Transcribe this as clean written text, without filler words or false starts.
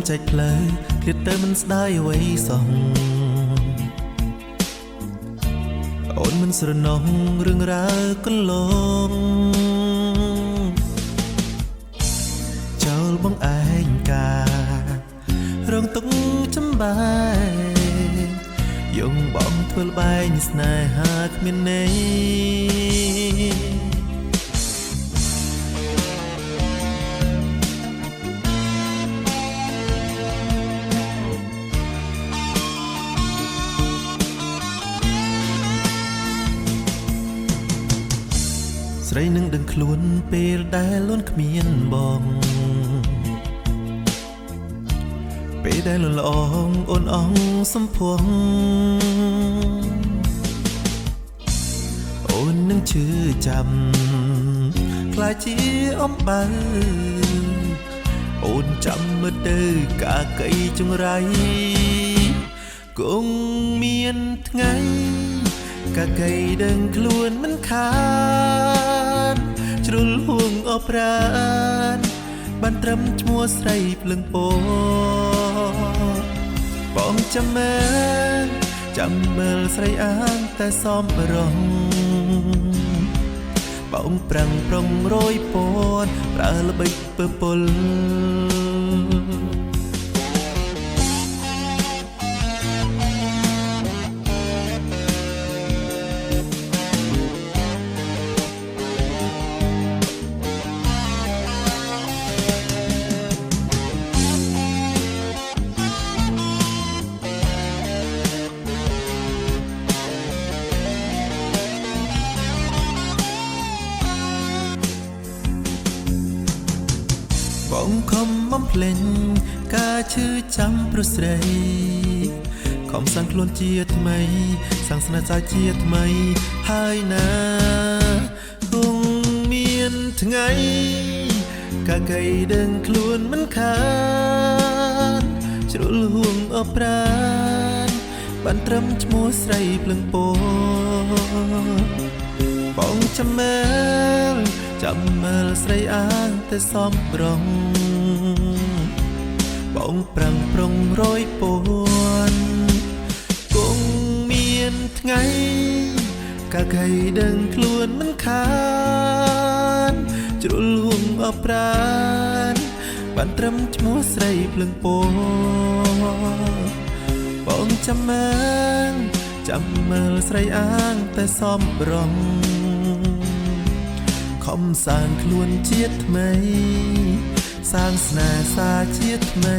ចែកផ្លូវឃ្លាតទៅមិនស្ដាយអ្វីសោះអូនមិនស្រណោះរឿងរ៉ាវកន្លងចោលបងឯងការងទុកចំបែយងបងធ្វើល្បែងស្នេហាគ្មានន័យស្រីនឹងដឹងខ្លួនពេលដែលលួនគ្មានបងពេលដែលលលងអូនអងសំភងអូននឹងជឿចាំខ្លាចជាអំបើអូនចាំមើលទៅកាកៃចង្រៃគង់មានថ្ងៃកាកៃដឹងខ្លួនមិនខានជ្រុលហួងអបប្រានបានត្រឹមឈ្មោះស្រីភ្លឹងពោបងចាំមើលស្រីអាងតែសំរងបងប្រាំងប្រុងរយពណ៌ប្រើល្បិចពើពលបងខំបំភ្លេងការឈឺចាំព្រោះស្រីខំសាំងខ្លួនជាថ្មីសាំងស្នេហ៍សាជាថ្មីហើយណាគង់មានថ្ងៃកាកៃដឹងខ្លួនមិនខានជ្រុលហួងអបប្រានបានត្រឹមឈ្មោះស្រីភ្លឹងពោបងចាំមើលស្រីអាងតែសំរងបងប្រាំងប្រុងរយពណ៌គង់មានថ្ងៃកាកៃដឹងខ្លួនមិនខានជ្រុលហួងអបប្រានបានត្រឹមឈ្មោះស្រីភ្លឹងពោបងចាំមើលស្រីអាងតែសំរងខំសាងខ្លួនជាថ្មីសាងស្នេហ៍សាជាថ្មី